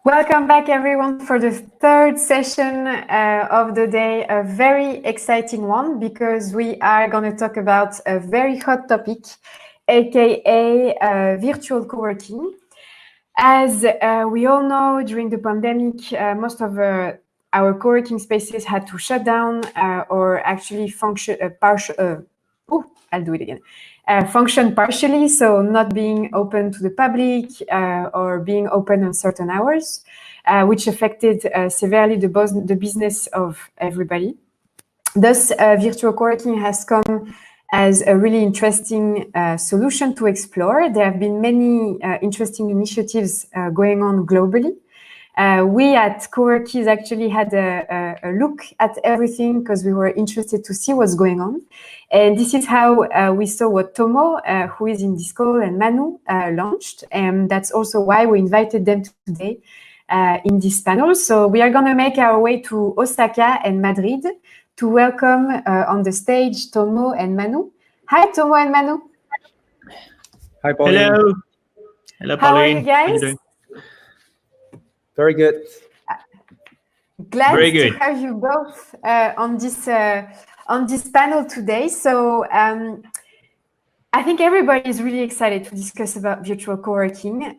Welcome back, everyone, for the third session of the day. A very exciting one because we are going to talk about a very hot topic, aka virtual coworking. As we all know, during the pandemic, most of our coworking spaces had to shut down or actually function I'll do it again. Function partially, so not being open to the public or being open on certain hours, which affected severely the business of everybody. Thus, virtual coworking has come as a really interesting solution to explore. There have been many interesting initiatives going on globally. We at Coworkies actually had a look at everything because we were interested to see what's going on. And this is how we saw what Tomo, who is in this call, and Manu launched. And that's also why we invited them today in this panel. So we are going to make our way to Osaka and Madrid to welcome on the stage Tomo and Manu. Hi, Tomo and Manu. Hi, Pauline. Hello. Hello, Pauline. How are you guys? How are you doing? Very good. Glad to have you both on this panel today. So I think everybody is really excited to discuss about virtual coworking.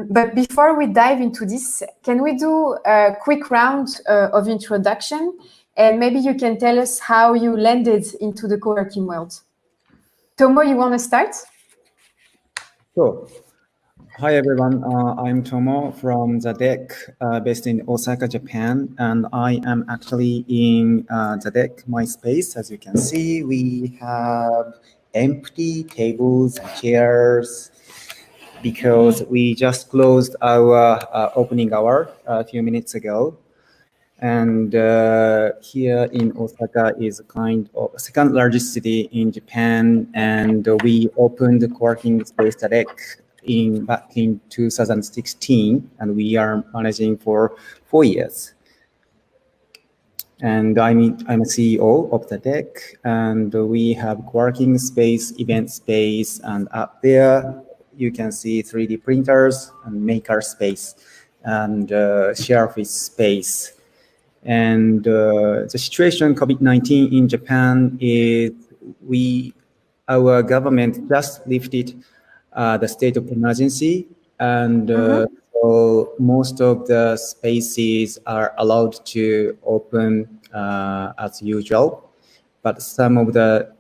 But before we dive into this, can we do a quick round of introduction? And maybe you can tell us how you landed into the coworking world. Tomo, you want to start? Sure. Hi, everyone. I'm Tomo from ZDEC, based in Osaka, Japan. And I am actually in ZDEC, my space. As you can see, we have empty tables and chairs because we just closed our opening hour a few minutes ago. And here in Osaka is kind of second largest city in Japan. And we opened the coworking space ZDEC back in 2016, and we are managing for 4 years. And I'm a CEO of ZDEC, and we have coworking space, event space, and up there you can see 3D printers and maker space and share office space. And the situation COVID-19 in Japan is our government just lifted the state of emergency, and so most of the spaces are allowed to open as usual, but some of the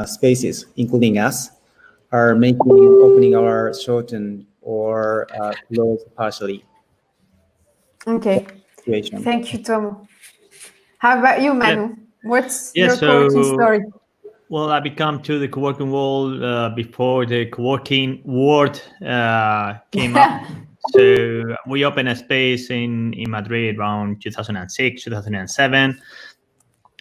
spaces, including us, are making opening hour shortened or closed partially. Okay. Thank you, Tomo. How about you, Manu? What's your coworking story? Well, I became to the coworking world before the coworking world came up. So we opened a space in Madrid around 2006, 2007.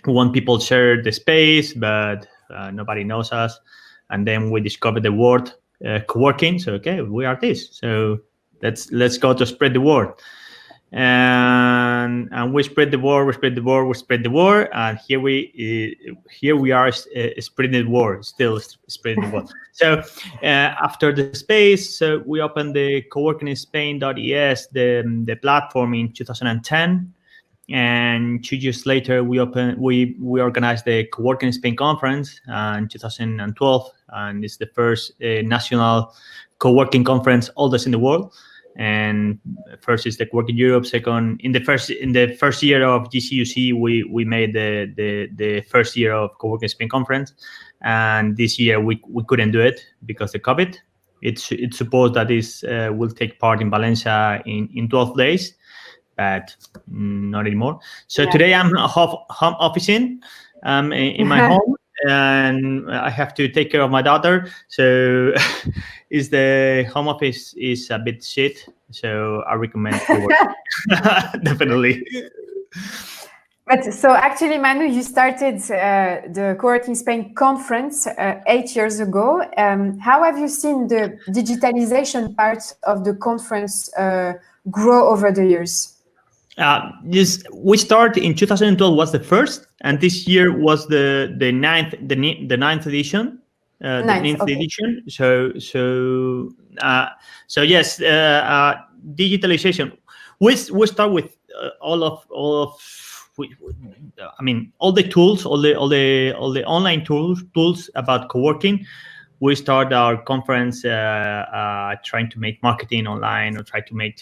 One people shared the space, but nobody knows us. And then we discovered the word coworking. So, okay, we are this. So let's go to spread the word. And we spread the word, and here we are spreading the word, still spreading the word. So after the space, so we opened the coworkingspain.es, the platform in 2010, and 2 years later we organized the Coworking Spain conference in 2012, and it's the first national coworking conference oldest in the world. And first is the Coworking Europe. Second, in the first year of GCUC, we made the first year of Coworking Spain conference, and this year we couldn't do it because of the COVID. It's supposed that this will take part in Valencia in 12 days, but not anymore. So today I'm home officing in my home. And I have to take care of my daughter, so is the home office is a bit shit. So I recommend coworking. Definitely. But so actually, Manu, you started the Coworking Spain conference 8 years ago. How have you seen the digitalization part of the conference grow over the years? We started in 2012 was the first, and this year was the ninth edition. Edition. So yes, digitalization. we start with all of I mean, all the tools, all the online tools about co-working. We start our conference trying to make marketing online or try to make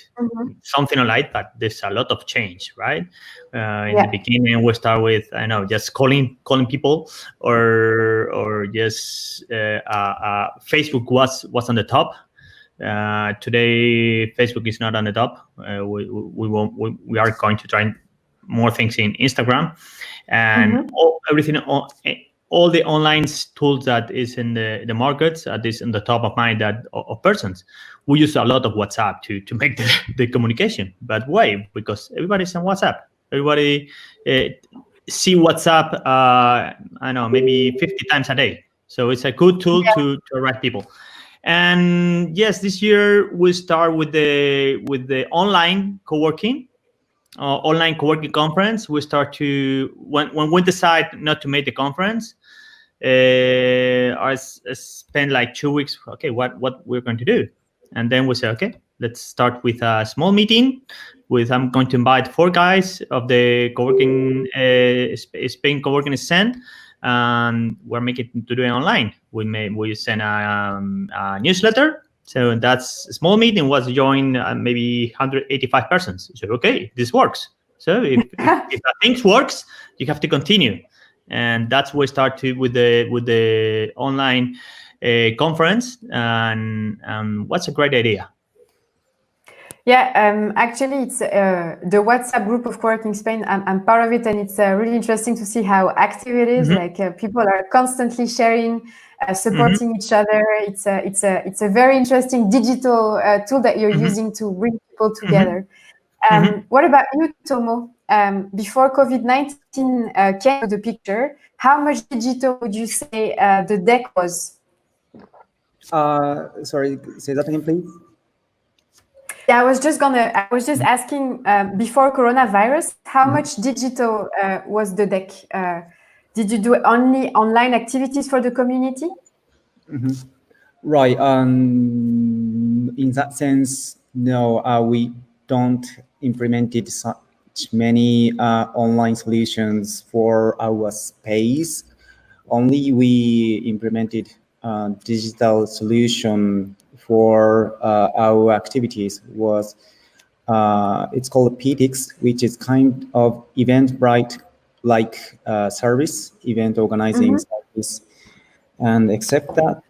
something online, but there's a lot of change, right? In the beginning, we start with, I know, just calling people, or just Facebook was on the top. Today, Facebook is not on the top. We are going to try more things in Instagram, and all the online tools that is in the markets, that is in the top of mind of persons. We use a lot of WhatsApp to make the communication. But why? Because everybody's on WhatsApp. Everybody see WhatsApp, I know, maybe 50 times a day. So it's a good tool to attract people. And yes, this year we start with the online co-working. Online co-working conference. We start to when we decide not to make the conference, I spend like 2 weeks. Okay, what we're going to do, and then we say, okay, let's start with a small meeting. I'm going to invite 4 guys of the co-working Spain co-working scene, and we're making to do it online. We send a newsletter. So that's a small meeting was joined maybe 185 persons. So okay, this works. So if that things works, you have to continue, and that's where we start with the online conference. And what's a great idea? Yeah, actually, it's the WhatsApp group of Co-working Spain. I'm part of it, and it's really interesting to see how active it is. Like people are constantly sharing, supporting each other. It's a very interesting digital tool that you're using to bring people together. What about you, Tomo? Before COVID-19 came to the picture, how much digital would you say the deck was? Sorry, say that again, please. Yeah, I was just asking before coronavirus, how much digital was the deck? Did you do only online activities for the community? Right. In that sense, no, we don't implemented such many online solutions for our space. Only we implemented digital solution for our activities. Was it's called PTX, which is kind of Eventbrite like service, event organizing service. And except that,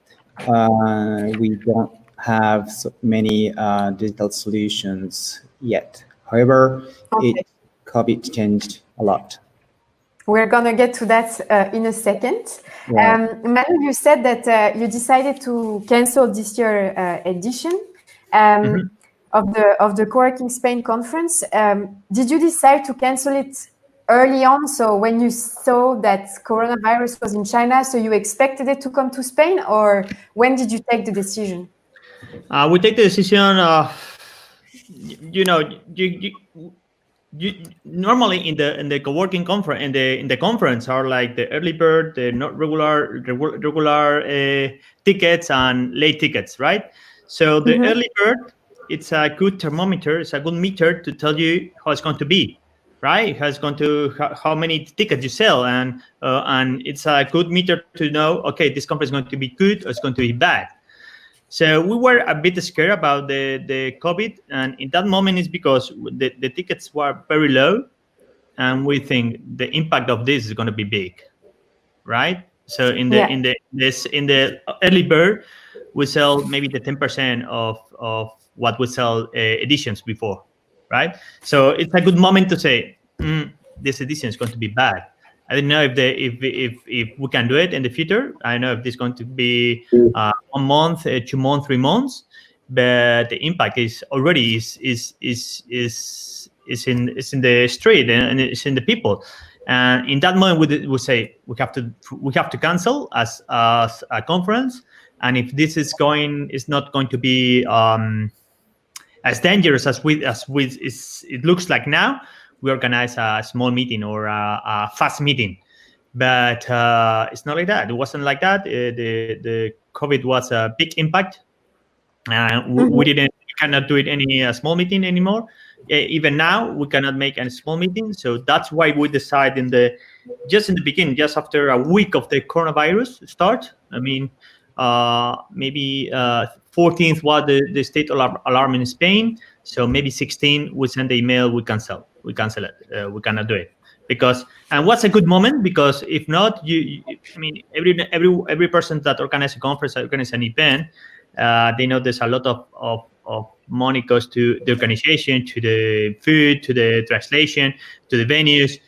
we don't have so many digital solutions yet. However, COVID changed a lot. We're going to get to that in a second. Manu, you said that you decided to cancel this year edition of the Co-working Spain conference. Did you decide to cancel it early on? So when you saw that coronavirus was in China, so you expected it to come to Spain, or when did you take the decision? We take the decision. You normally in the co-working conference in the conference are like the early bird, the not regular tickets and late tickets, right? So the early bird, it's a good thermometer, it's a good meter to tell you how it's going to be, right? How many tickets you sell, and it's a good meter to know, okay, this conference is going to be good or it's going to be bad. So we were a bit scared about the COVID, and in that moment it's because the tickets were very low, and we think the impact of this is going to be big, right? So in the early bird, we sell maybe the 10% of what we sell editions before, right? So it's a good moment to say this edition is going to be bad. I don't know if we can do it in the future. I don't know if this is going to be 1 month, 2 months, 3 months, but the impact is already is in the street and it's in the people. And in that moment, we say we have to cancel as a conference. And if this is not going to be as dangerous as it looks like now, we organize a small meeting or a fast meeting, but it's not like that. It wasn't like that. The COVID was a big impact. We cannot do it any small meeting anymore. even now we cannot make a small meeting. So that's why we decide in the beginning, just after a week of the coronavirus start. I mean, maybe 14th was the state alarm in Spain. So maybe 16 we send the email, we cancel it, we cannot do it. And what's a good moment, because if not, I mean, every person that organizes a conference, organizes an event, they know there's a lot of money goes to the organization, to the food, to the translation, to the venues.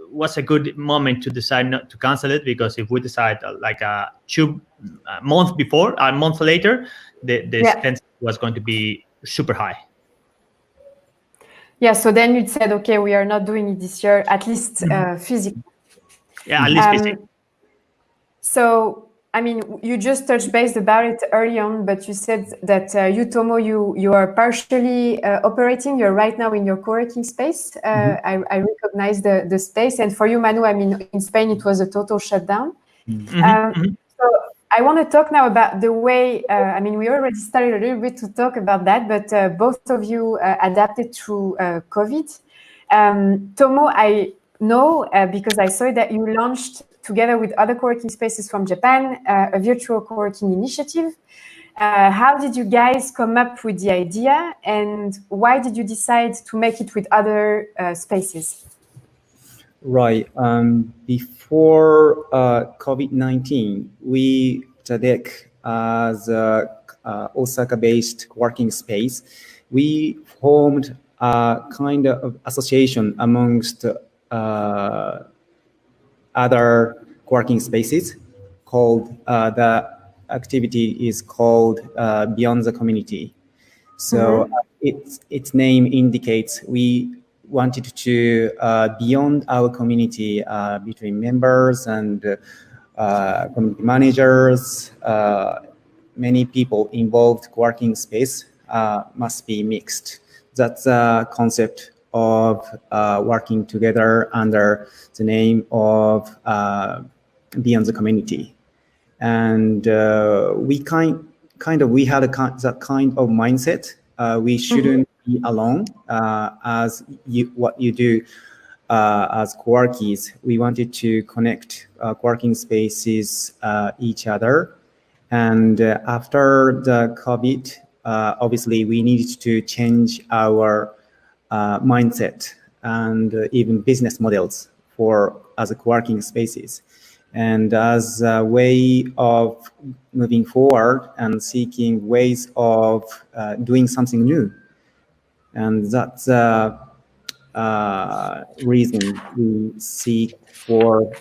What's a good moment to decide not to cancel it? Because if we decide like a month before, a month later, the expense was going to be super high. Yeah, so then you said, okay, we are not doing it this year, at least physically. Yeah, at least physically. So, I mean, you just touched base about it early on, but you said that you, Tomo, you are partially operating. You're right now in your co-working space. I recognize the space. And for you, Manu, I mean, in Spain, it was a total shutdown. So I want to talk now about the way, I mean, we already started a little bit to talk about that, but both of you adapted through COVID. Tomo, I know because I saw that you launched together with other co-working spaces from Japan, a virtual co-working initiative. How did you guys come up with the idea, and why did you decide to make it with other spaces? Right. Before COVID-19, we, TADEC, as a Osaka-based working space, we formed a kind of association amongst other working spaces called, the activity is called Beyond the Community. So its name indicates we wanted to beyond our community, between members and community managers, many people involved working space must be mixed. That's a concept of working together under the name of Beyond the Community. And we we had that kind of mindset. We shouldn't be alone as what you do as co-workies. We wanted to connect co-working spaces each other. And after the COVID, obviously we needed to change our mindset and even business models as a co-working spaces. And as a way of moving forward and seeking ways of doing something new. And that's the reason we seek for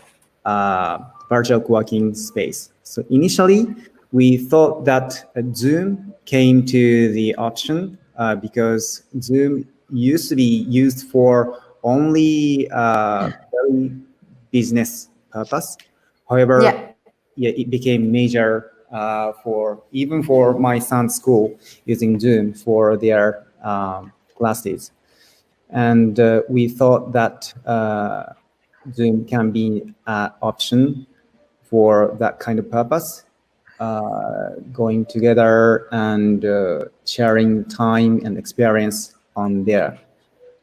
virtual co-working space. So initially, we thought that Zoom came to the option because Zoom used to be used for only very business purpose. However, it became major even for my son's school using Zoom for their classes. And we thought that Zoom can be an option for that kind of purpose, going together and sharing time and experience on there.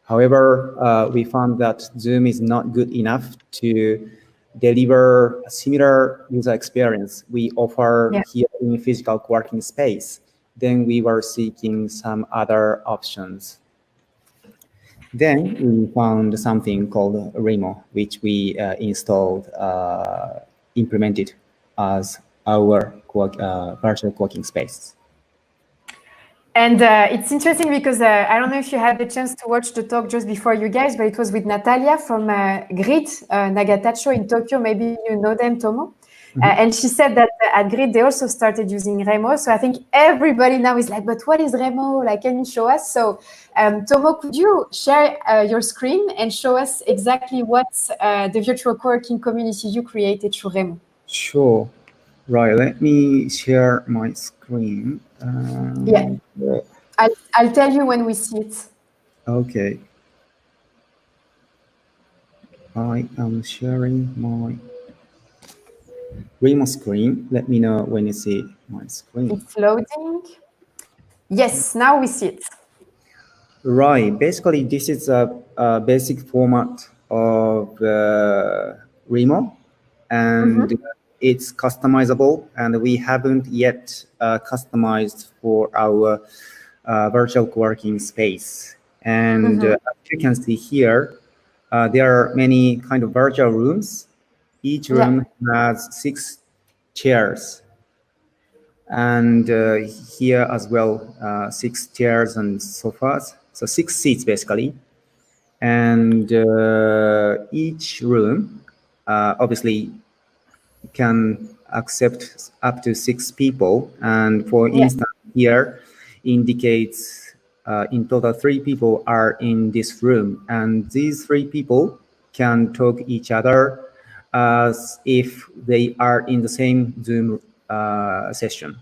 However, we found that Zoom is not good enough to deliver a similar user experience we offer here in physical co-working space. Then we were seeking some other options. Then we found something called Remo, which we implemented as our virtual co-working space. And it's interesting because I don't know if you had the chance to watch the talk just before you guys, but it was with Natalia from Grid, Nagatacho in Tokyo. Maybe you know them, Tomo. And she said that at Grid, they also started using Remo. So I think everybody now is like, but what is Remo? Like, can you show us? So Tomo, could you share your screen and show us exactly what the virtual co-working community you created through Remo? Sure. Right, let me share my screen. I'll tell you when we see it. Okay. I am sharing my Remo screen. Let me know when you see my screen. It's loading. Yes, now we see it. Right. Basically, this is a basic format of Remo, and it's customizable. And we haven't yet customized for our virtual co-working space. And as you can see here, there are many kind of virtual rooms. Each room has 6 chairs. And here as well, 6 chairs and sofas. So 6 seats basically. And each room obviously can accept up to 6 people. And for instance, here indicates in total 3 people are in this room. And these 3 people can talk each other as if they are in the same Zoom session.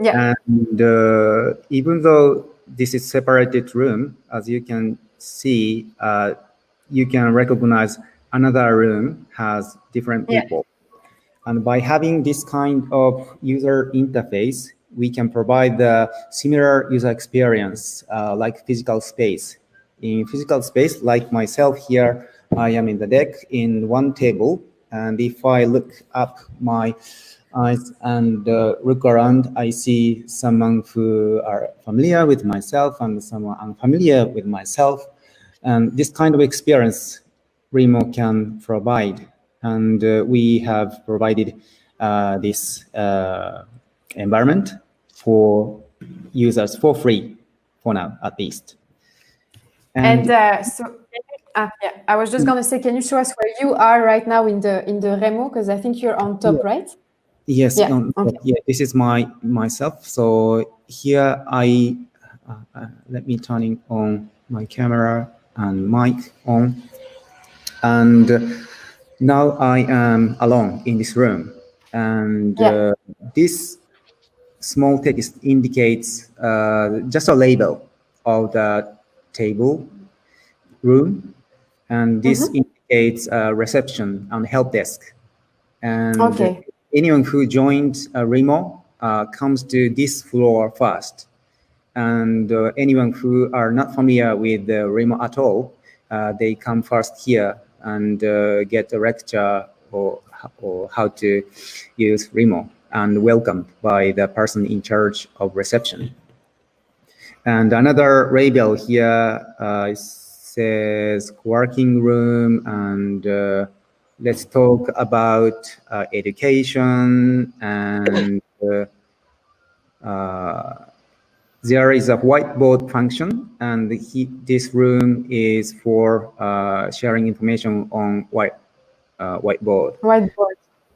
And even though this is separated room, as you can see, you can recognize another room has different people. And by having this kind of user interface, we can provide the similar user experience like physical space. In physical space, like myself here, I am in the deck in one table. And if I look up my eyes and look around, I see someone who are familiar with myself and someone unfamiliar with myself. And this kind of experience Remo can provide. And we have provided this environment for users for free for now, at least. And I was just going to say, can you show us where you are right now in the Remo? Because I think you're on top, right? Yes, this is myself. So here let me turn on my camera and mic on. And now I am alone in this room. And this small text indicates just a label of the table room. And this indicates reception and help desk. And anyone who joined Remo comes to this floor first. And anyone who are not familiar with Remo at all, they come first here and get a lecture or how to use Remo and welcomed by the person in charge of reception. And another label here says co-working room, and let's talk about education. And there is a whiteboard function, and this room is for sharing information on whiteboard.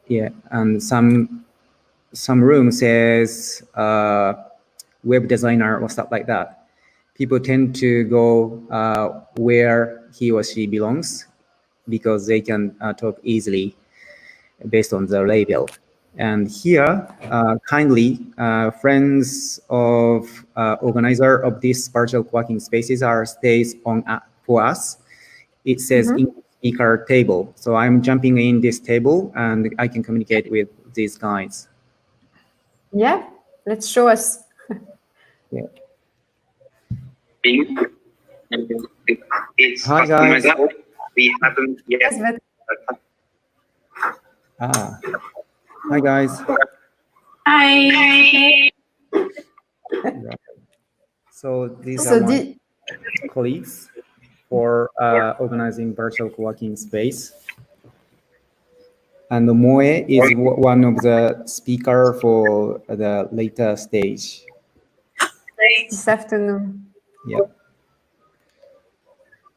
Yeah, and some room says web designer or stuff like that. People tend to go where he or she belongs because they can talk easily based on the label. And here, kindly, friends of organizer of this virtual co-working spaces stays on for us. It says in speaker table. So I'm jumping in this table and I can communicate with these guys. Yeah, let's show us. Yeah. Hi guys. We haven't yet. Hi guys. Hi. Right. So these are my colleagues for organizing virtual co-working space. And Moe is one of the speaker for the later stage. This afternoon. Yeah.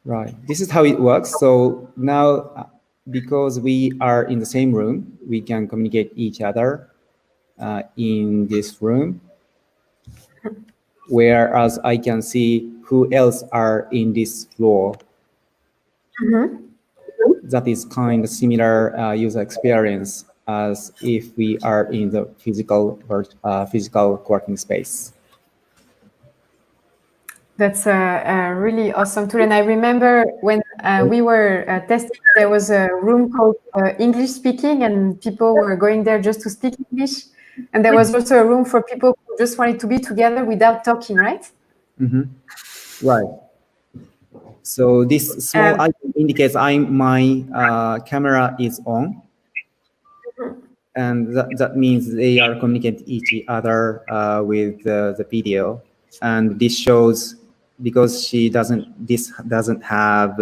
Right. This is how it works. So now, because we are in the same room, we can communicate each other in this room. Whereas I can see who else are in this floor. That is kind of similar user experience as if we are in the physical co-working space. That's a really awesome tool. And I remember when we were testing, there was a room called English speaking, and people were going there just to speak English. And there was also a room for people who just wanted to be together without talking, right? Right. So this small icon indicates my camera is on, and that means they are communicating each other with the video. And this shows, because this doesn't have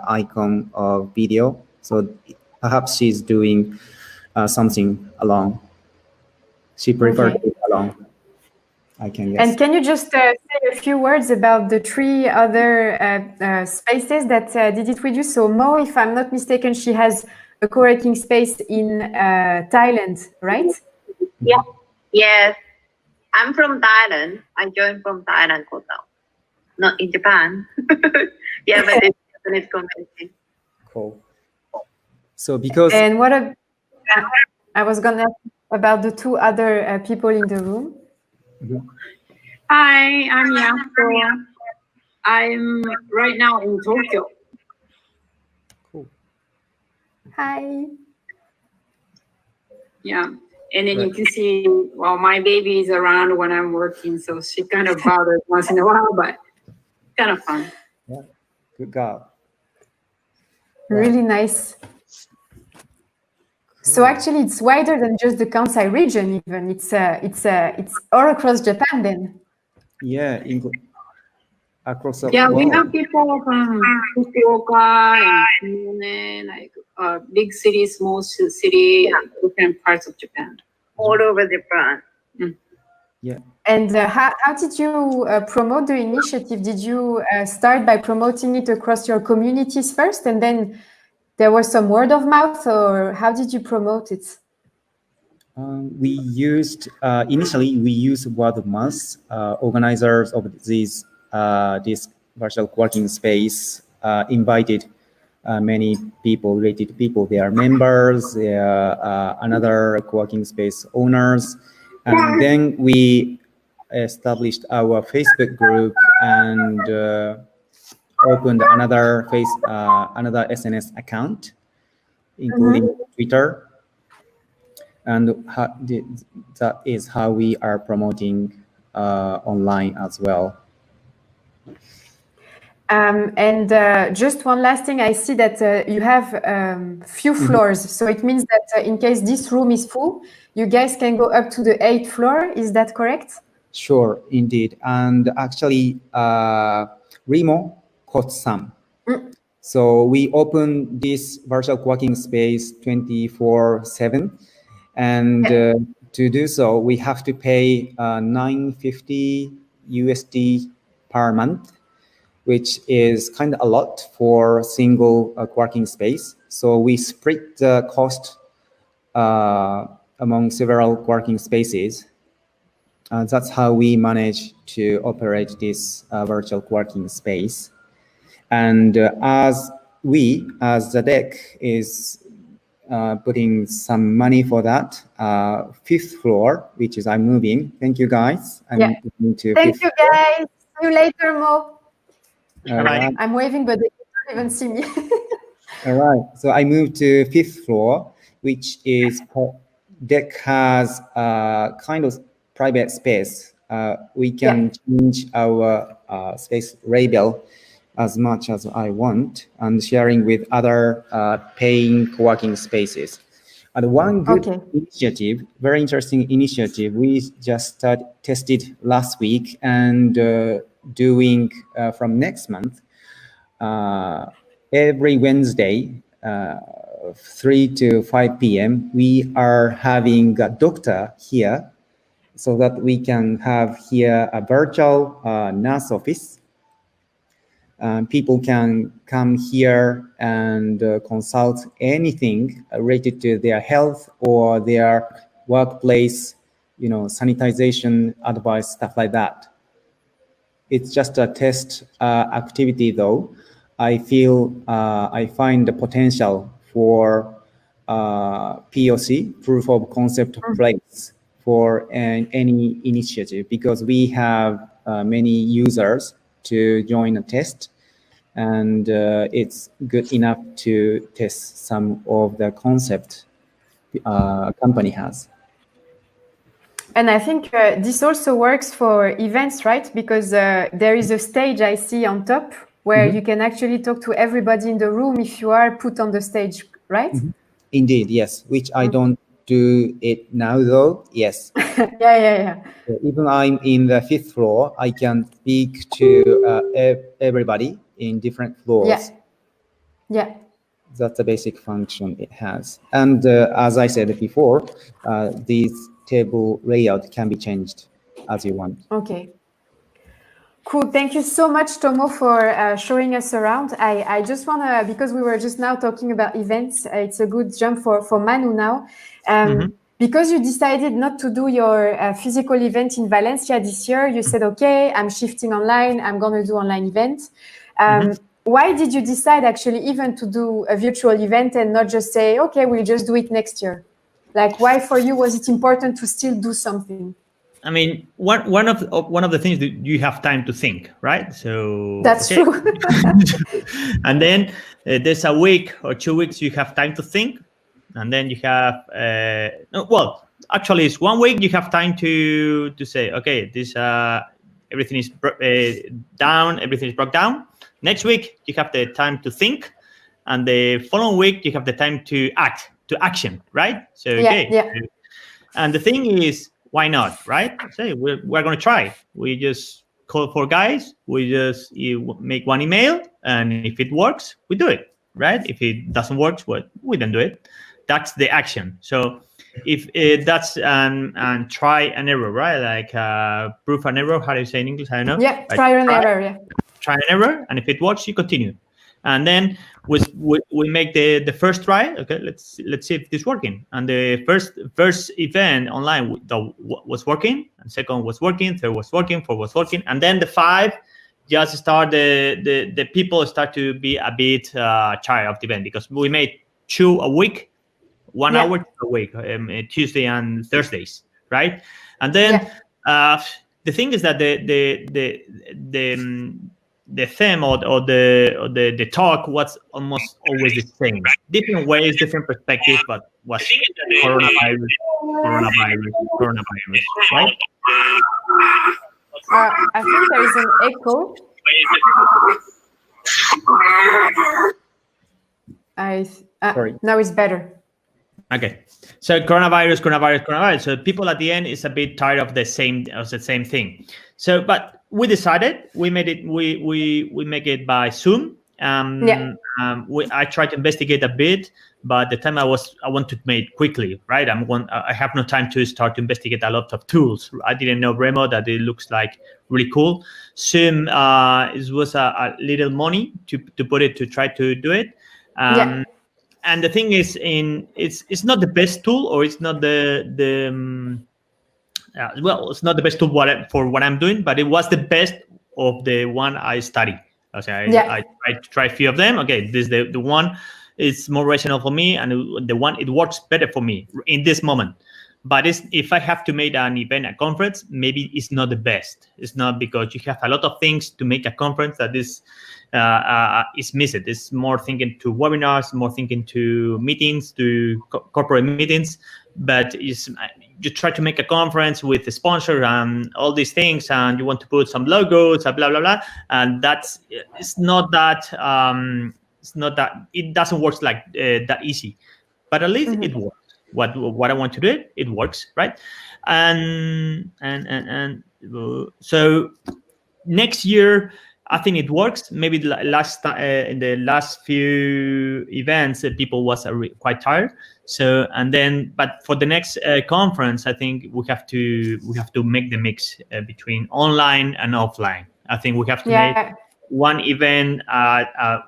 icon of video, so perhaps she's doing something alone. She preferred to do alone, I can guess. And can you just say a few words about the 3 other spaces that did it with you? So Mo, if I'm not mistaken, she has a co-working space in Thailand, right? Yeah. Yes. I'm from Thailand. I joined from Thailand, not in Japan. Yeah, but it's Japanese convention. Cool. So because... And what I was going to ask about the 2 other people in the room. Hi, I'm Yasuo. I'm right now in Tokyo. Cool. Hi. Yeah, and then you can see, well, my baby is around when I'm working, so she kind of bothers once in a while, but kind of fun. Yeah, good girl. Really nice. So actually, it's wider than just the Kansai region. Even it's all across Japan. Then. Yeah, across the world. We have people from Fukuoka and Shimane, like big city, small city, different parts of Japan. All over Japan. Yeah. And how did you promote the initiative? Did you start by promoting it across your communities first, and then there was some word of mouth, or how did you promote it? We used initially word of mouth. Organizers of this virtual co-working space invited many people, related people. They are members, they are another co-working space owners, and then we established our Facebook group and opened another SNS account, including Twitter. And that is how we are promoting online as well. And just one last thing, I see that you have few floors. So it means that in case this room is full, you guys can go up to the 8th floor. Is that correct? Sure, indeed. And actually, Remo caught some. So we open this virtual co-working space 24/7. And to do so, we have to pay $950 USD per month, which is kind of a lot for a single co-working space. So we split the cost among several co-working spaces. That's how we manage to operate this virtual co-working space. And as the deck is putting some money for that, 5th floor, which is I'm moving. Thank you, guys. I'm moving to Thank you, guys. See you later, Mo. Right. I'm waving, but they don't even see me. All right. So I moved to 5th floor, which is deck has kind of private space. We can change our space label as much as I want, and sharing with other paying co-working spaces. And one good initiative, very interesting initiative, we just tested last week, and doing from next month, every Wednesday, 3 to 5 p.m., we are having a doctor here, so that we can have here a virtual nurse office. People can come here and consult anything related to their health or their workplace, sanitization advice, stuff like that. It's just a test activity, though. I find the potential for POC, proof of concept place, for any initiative, because we have many users to join a test, and it's good enough to test some of the concept company has. And I think this also works for events, right? Because there is a stage I see on top where you can actually talk to everybody in the room if you are put on the stage, right? Indeed, yes. Which I don't do it now, though. Yes. Yeah. Even I'm in the 5th floor, I can speak to everybody in different floors. Yeah. That's the basic function it has. And as I said before, this table layout can be changed as you want. Okay. Cool. Thank you so much, Tomo, for showing us around. I just want to, because we were just now talking about events, it's a good jump for Manu now. Because you decided not to do your physical event in Valencia this year, you said, okay, I'm shifting online, I'm going to do online events. Why did you decide actually even to do a virtual event and not just say, okay, we'll just do it next year? Like, why for you was it important to still do something? I mean, one of the things that you have time to think, right? So that's true. And then there's a week or 2 weeks you have time to think, and then you have well, actually, it's 1 week you have time to say, okay, this everything is down, everything is broke down. Next week you have the time to think, and the following week you have the time to action, right? So okay, and the thing is, why not, right? Say we're going to try. We just call for guys. We just make one email, and if it works, we do it, right? If it doesn't work, well, we don't do it. That's the action. So if that's and try and error, right? Like proof and error. How do you say in English? I don't know. Yeah, try and error. Yeah. Try and error, and if it works, you continue. And then we make the first try. Okay, let's see if it's working. And the first event online was working, and second was working, third was working, fourth was working, and then the 5 just start the people start to be a bit tired of the event, because we made 2 a week, 1 hour a week, Tuesday and Thursdays, right? And then the thing is that the theme or the talk was almost always the same. Different ways, different perspectives, but was coronavirus, right? I think there is an echo. Sorry. Now it's better. Okay, so coronavirus. So people at the end is a bit tired of the same thing. So, but we decided we made it. We make it by Zoom. I tried to investigate a bit, but the time I want to make it quickly, right? I have no time to start to investigate a lot of tools. I didn't know Remo that it looks like really cool. Zoom it was a little money to put it to try to do it. And the thing is, it's not the best tool, or it's not it's not the best tool for what I'm doing, but it was the best of the one I studied. Okay, I tried to try a few of them. Okay, this is the one is more rational for me, and the one it works better for me in this moment. But if I have to make an event, a conference, maybe it's not the best. It's not, because you have a lot of things to make a conference that is missing. It's more thinking to webinars, more thinking to meetings, to corporate meetings. But you try to make a conference with a sponsor and all these things, and you want to put some logos, blah blah blah, and it's not that it doesn't work like that easy. But at least it works. What I want to do, it works, right? And so next year, I think it works. Maybe in the last few events, people was quite tired. So, and then, but for the next conference, I think we have to make the mix between online and offline. I think we have to make one event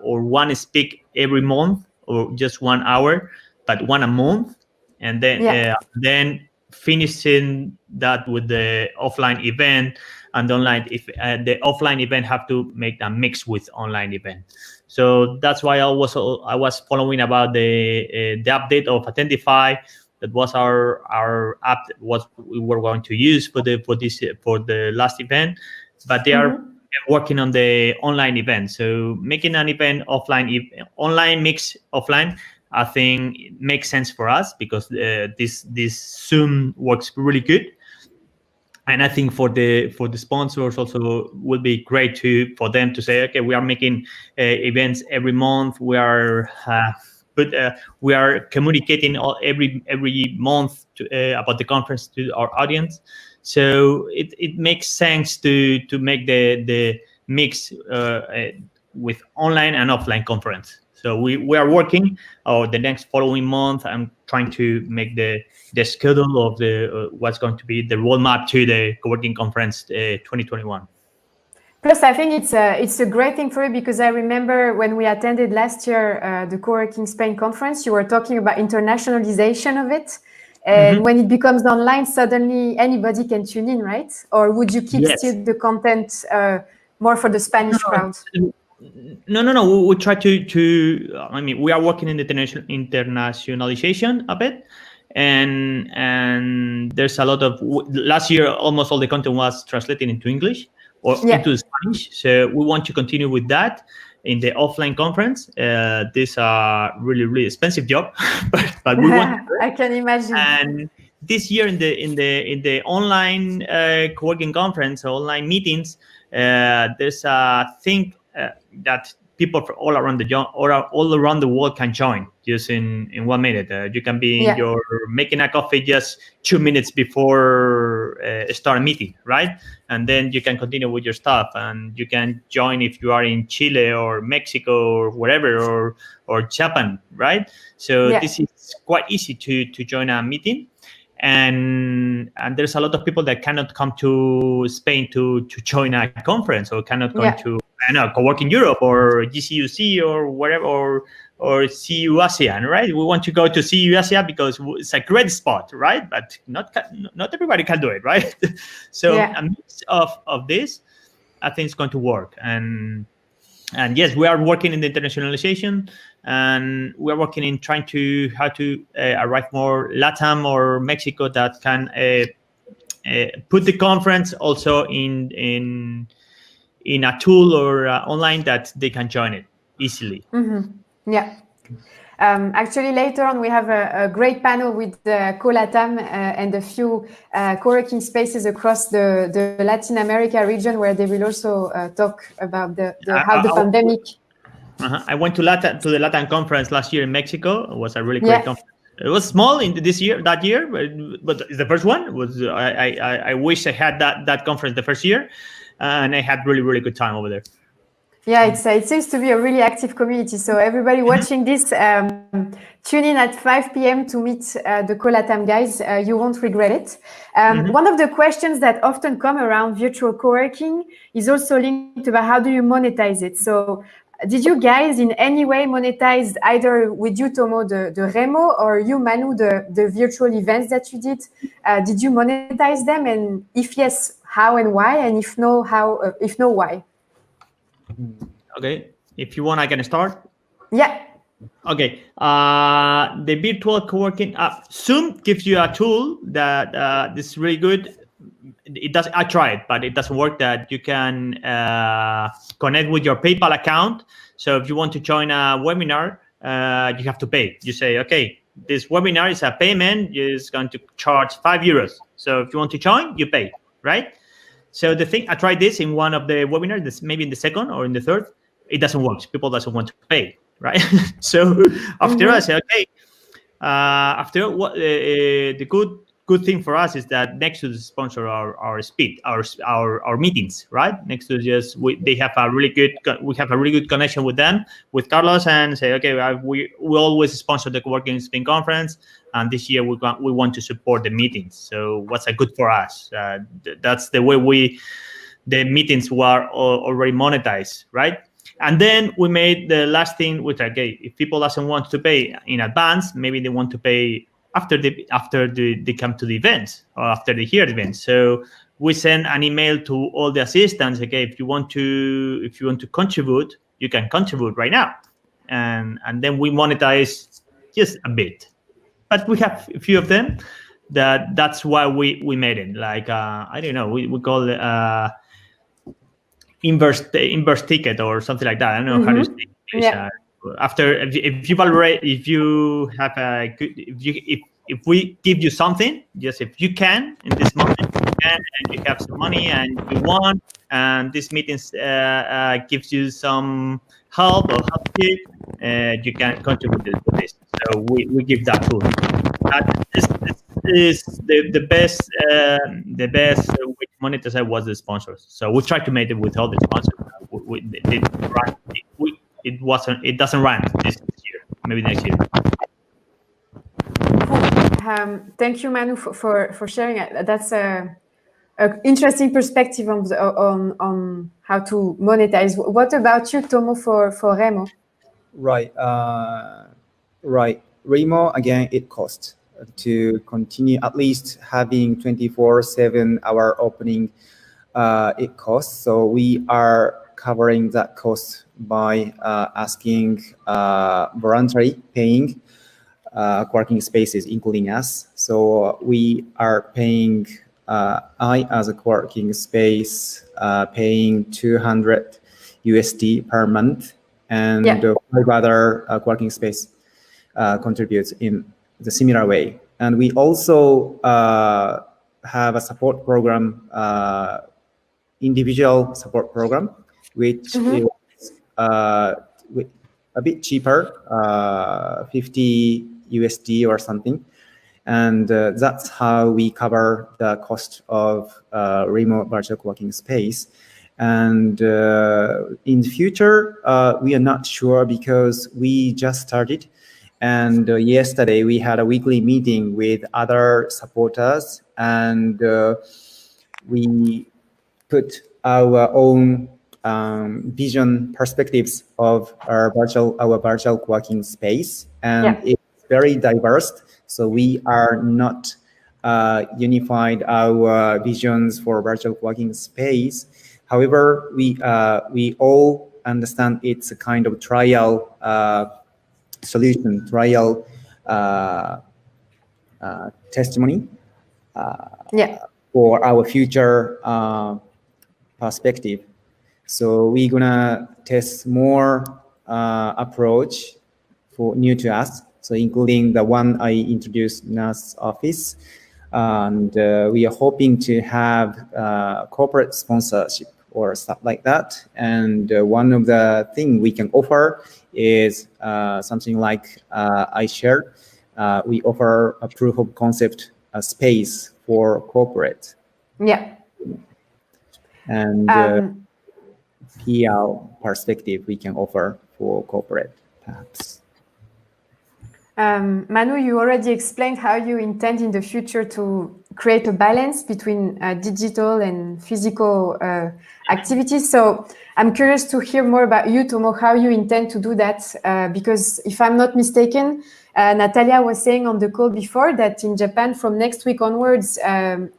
or one speak every month, or just 1 hour, but one a month, and then finishing that with the offline event. And online, if the offline event have to make a mix with online event. So that's why I was following about the update of Attentify. That was our app, what we were going to use for the last event. But they are working on the online event. So making an event online mix offline, I think it makes sense for us, because this Zoom works really good. And I think for the sponsors also would be great for them to say, okay, we are making events every month. We are we are communicating every month about the conference to our audience. So it makes sense to make the mix with online and offline conference. So we are working. The next following month, I'm trying to make the schedule of the what's going to be the roadmap to the Coworking Conference 2021. Plus, I think it's a great thing for you, because I remember when we attended last year the Coworking Spain conference, you were talking about internationalization of it. And when it becomes online, suddenly anybody can tune in, right? Or would you keep still the content more for the Spanish crowd? No. We try to. I mean, we are working in the internationalization a bit, and there's a lot of. Last year, almost all the content was translated into English or into Spanish. So we want to continue with that in the offline conference. This is a really expensive job, but we want. I can imagine. And this year in the online co-working conference, online meetings, there's a thing that people from all around the world can join just in 1 minute. You can be you're making a coffee just 2 minutes before start a meeting, right? And then you can continue with your stuff, and you can join if you are in Chile or Mexico or wherever, or Japan, right? So this is quite easy to join a meeting. And there's a lot of people that cannot come to Spain to join a conference, or cannot go to Coworking Europe or GCUC or whatever, or CU ASEAN, right? We want to go to CU ASEAN because it's a great spot, right? But not everybody can do it, right? So a mix of this, I think, is going to work. And yes, we are working in the internationalization, and we are working in trying to how to arrive more LATAM or Mexico that can put the conference also in a tool or online that they can join it easily. Actually, later on, we have a great panel with CoLatam and a few co-working spaces across the Latin America region, where they will also talk about how the pandemic. I went to the Latin conference last year in Mexico. It was a really great conference. It was small that year, but it's the first one. I wish I had that conference the first year, and I had really good time over there. Yeah, it seems to be a really active community. So everybody watching this, tune in at 5 p.m. to meet the CoLatam guys. You won't regret it. One of the questions that often come around virtual co-working is also linked about how do you monetize it. So did you guys in any way monetize, either with you, Tomo, the Remo, or you, Manu, the virtual events that you did? Did you monetize them? And if yes, how and why? And if no, how? If no, why? Okay, if you want, I can start. Yeah. Okay. The virtual co-working Zoom gives you a tool that is really good. It does. I tried it, but it doesn't work. That you can connect with your PayPal account. So if you want to join a webinar, you have to pay. You say, okay, this webinar is a payment. It's going to charge €5. So if you want to join, you pay, right? So the thing, I tried this in one of the webinars, maybe in the second or in the third. It doesn't work. People doesn't want to pay, right? So after I said, okay, after what the good thing for us is that next to the sponsor our meetings, right? Next to just we have a really good connection with them, with Carlos, and say, okay, we always sponsor the Coworking Spain conference, and this year we want to support the meetings. So what's good for us? That's the way the meetings were already monetized, right? And then we made the last thing, which okay, if people doesn't want to pay in advance, maybe they want to pay after they come to the event or after they hear the event. So we send an email to all the assistants. Okay, if you want to contribute, you can contribute right now, and then we monetize just a bit. But we have a few of them that's why we made it. Like I don't know, we call it inverse ticket or something like that. I don't know how to say it. Yeah. After if we give you something, just if you can in this moment, you can and you have some money and you want, and this meetings gives you some help or help you can contribute to this. So we give that tool. This is the best way to monetize was the sponsors. So we tried to make it with all the sponsors. It doesn't run this year. Maybe next year. Thank you, Manu, for sharing it. That's a interesting perspective on how to monetize. What about you, Tomo, for Remo? Right. Right. Remo, again, it costs to continue at least having 24/7 hour opening. It costs. So we are covering that cost by asking voluntary paying co-working spaces, including us. So we are paying, I as a co-working space, paying 200 USD per month, and 5 other co-working space contributes in the similar way. And we also have a support program, individual support program, which is a bit cheaper, 50 USD or something. And that's how we cover the cost of remote virtual co-working space. And in the future, we are not sure because we just started. And yesterday we had a weekly meeting with other supporters, and we put our own vision perspectives of our virtual co-working space, and it's very diverse. So we are not unified our visions for virtual co-working space. However, we all understand it's a kind of trial solution, trial testimony for our future perspective. So we're gonna test more approach for new to us. So including the one I introduced, NAS office, and we are hoping to have corporate sponsorship or stuff like that. And one of the things we can offer is something like I shared. We offer a proof of concept space for corporate. And PR perspective we can offer for corporate, perhaps. Manu, you already explained how you intend in the future to create a balance between digital and physical activities. So I'm curious to hear more about you, Tomo, how you intend to do that. Because if I'm not mistaken, Natalia was saying on the call before that in Japan, from next week onwards,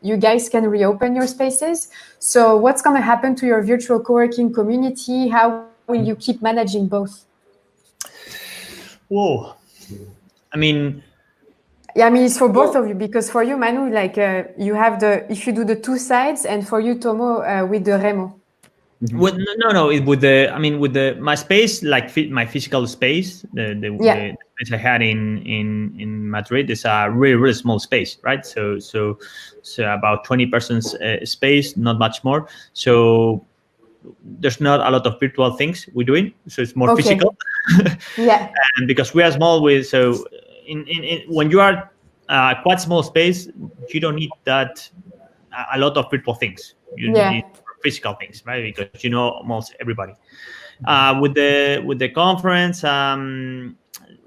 you guys can reopen your spaces. So what's going to happen to your virtual co-working community? How will you keep managing both? Whoa. I mean, it's for both of you, because for you, Manu, like you have if you do the two sides, and for you, Tomo, with the Remo. With my space, like my physical space, the space I had in Madrid is a really, really small space, right? So about 20 persons space, not much more. So there's not a lot of virtual things we're doing, so it's more physical. And because we are small, when you are quite small space, you don't need that a lot of virtual things. You need physical things, right? Because you know almost everybody. With the conference,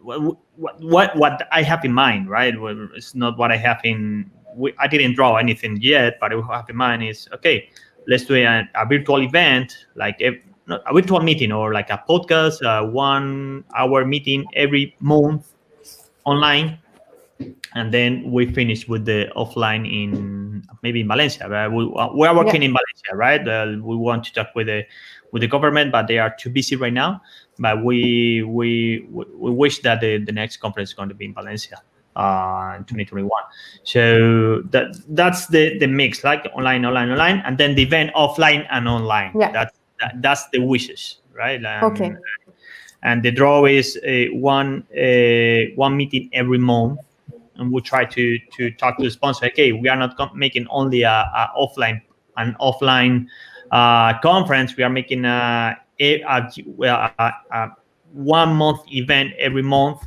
what I have in mind, right? Well, it's not what I have in. I didn't draw anything yet, but what I have in mind is okay. Let's do a virtual event, like a virtual meeting or like a podcast, 1 hour meeting every month online, and then we finish with the offline in Valencia. Right? We are working in Valencia, right? We want to talk with the government, but they are too busy right now. But we wish that the next conference is going to be in Valencia. In 2021. So that's the mix, like online, and then the event offline and online. That's the wishes, right? And the draw is one meeting every month and we try to talk to the sponsor. Okay, we are not making only an offline conference. We are making a 1 month event every month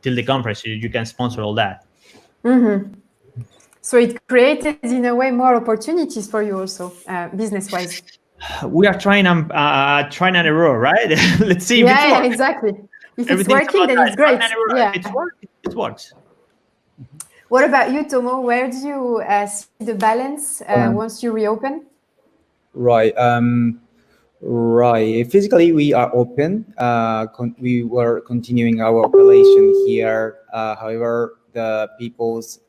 till the conference. So you can sponsor all that. So it created, in a way, more opportunities for you also, business-wise. We are trying and error, right? Let's see if it works. Yeah, exactly. If it's working, then it's great. Yeah. It works. What about you, Tomo? Where do you see the balance once you reopen? Right. Right. Physically, we are open. We were continuing our operation here. However, the people's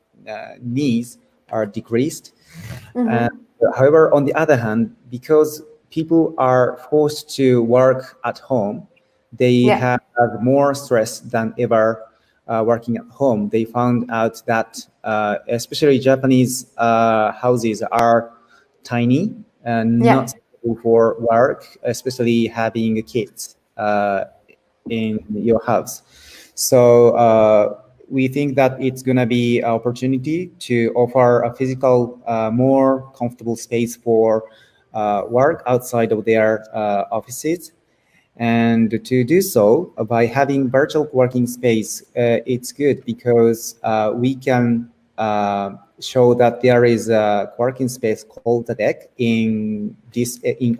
needs are decreased. However, on the other hand, because people are forced to work at home, they have more stress than ever working at home. They found out that especially Japanese houses are tiny and not suitable for work, especially having kids in your house. So we think that it's going to be an opportunity to offer a physical, more comfortable space for work outside of their offices. And to do so, by having virtual working space, it's good because we can show that there is a working space called the deck in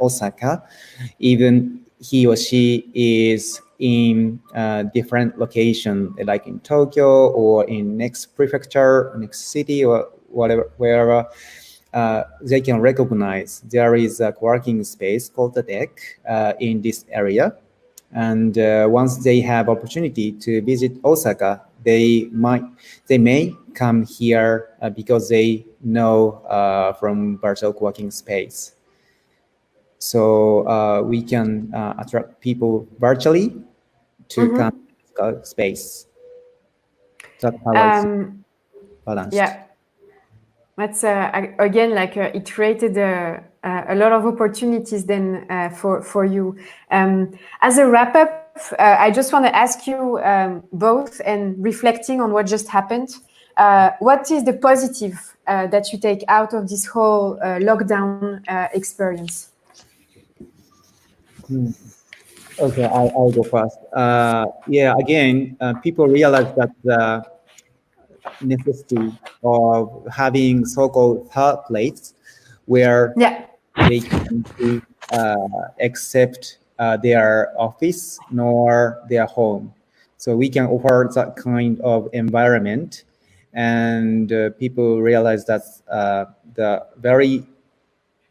Osaka, even he or she is in a different location, like in Tokyo or in next prefecture, next city, or whatever, wherever. They can recognize there is a working space called the deck in this area. And once they have opportunity to visit Osaka, they may come here because they know from virtual working space. So we can attract people virtually to come to space. That's how I see balanced. Yeah. That's again, like it created a lot of opportunities then for you. As a wrap up, I just want to ask you both, and reflecting on what just happened, what is the positive that you take out of this whole lockdown experience? Okay, I'll go first. Yeah, again, people realize that the necessity of having so-called third place where they can be, accept their office nor their home. So we can offer that kind of environment, and people realize that the very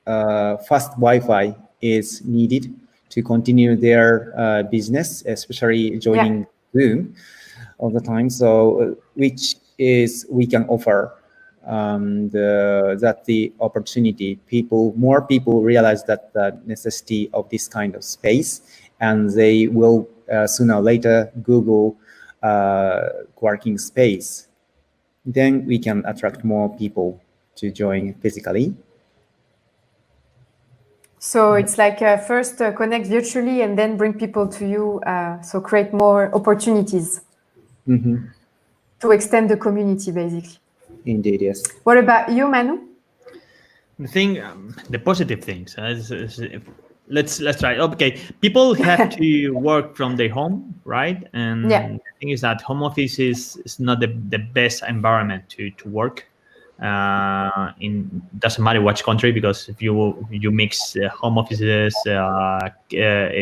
fast Wi-Fi is needed to continue their business, especially joining Zoom all the time. So which is we can offer that the opportunity. More people realize that the necessity of this kind of space, and they will sooner or later Google working space. Then we can attract more people to join physically. So it's like first connect virtually and then bring people to you, so create more opportunities to extend the community, basically. Indeed, yes. What about you, Manu? The thing, the positive things. Let's try. Okay, people have to work from their home, right? And the thing is that home office is not the best environment to work. Doesn't matter which country, because if you mix home offices,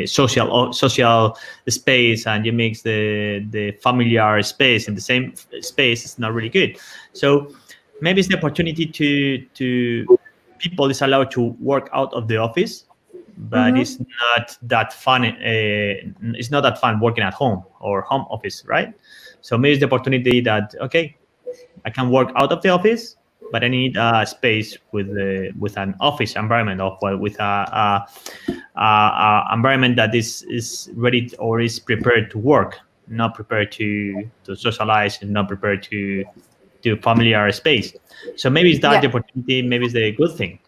social space, and you mix the familiar space in the same space, it's not really good. So maybe it's the opportunity to people is allowed to work out of the office, but it's not that fun. It's not that fun working at home or home office, right? So maybe it's the opportunity that, okay, I can work out of the office, but I need a space with an office environment, or with a environment that is ready or is prepared to work, not prepared to socialize, and not prepared to familiar space. So maybe it's that the opportunity, maybe it's the good thing.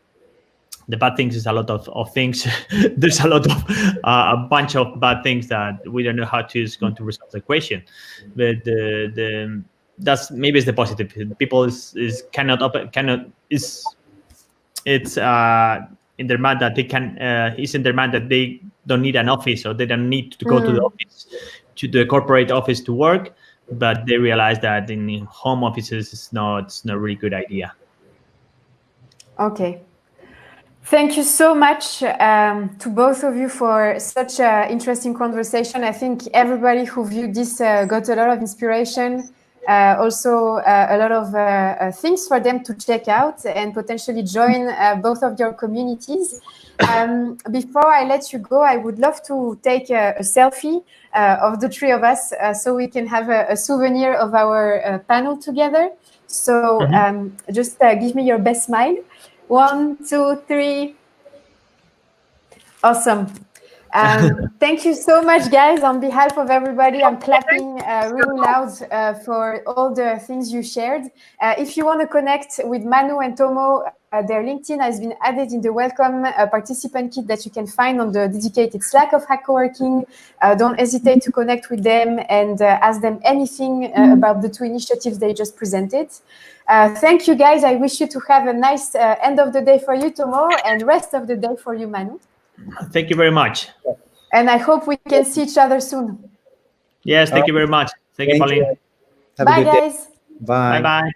The bad things is a lot of things. There's a lot of a bunch of bad things that we don't know how to is going to resolve the equation. But that's maybe it's the positive. People is it's in their mind that they can is in their mind that they don't need an office, or they don't need to go to the office, to the corporate office to work, but they realize that in home offices it's not a really good idea. Okay. Thank you so much to both of you for such an interesting conversation. I think everybody who viewed this got a lot of inspiration, also a lot of things for them to check out and potentially join both of your communities. Before I let you go, I would love to take a selfie of the three of us so we can have a souvenir of our panel together. So just give me your best smile. 1, 2, 3. Awesome. Thank you so much, guys. On behalf of everybody, I'm clapping really loud for all the things you shared. If you want to connect with Manu and Tomo, their LinkedIn has been added in the welcome participant kit that you can find on the dedicated Slack of Coworking. Don't hesitate to connect with them and ask them anything about the two initiatives they just presented. Thank you, guys. I wish you to have a nice end of the day for you, Tomo, and rest of the day for you, Manu. Thank you very much. And I hope we can see each other soon. Yes, thank you very much. Thank you, Pauline. Have a Bye, good day. guys. Bye. Bye-bye.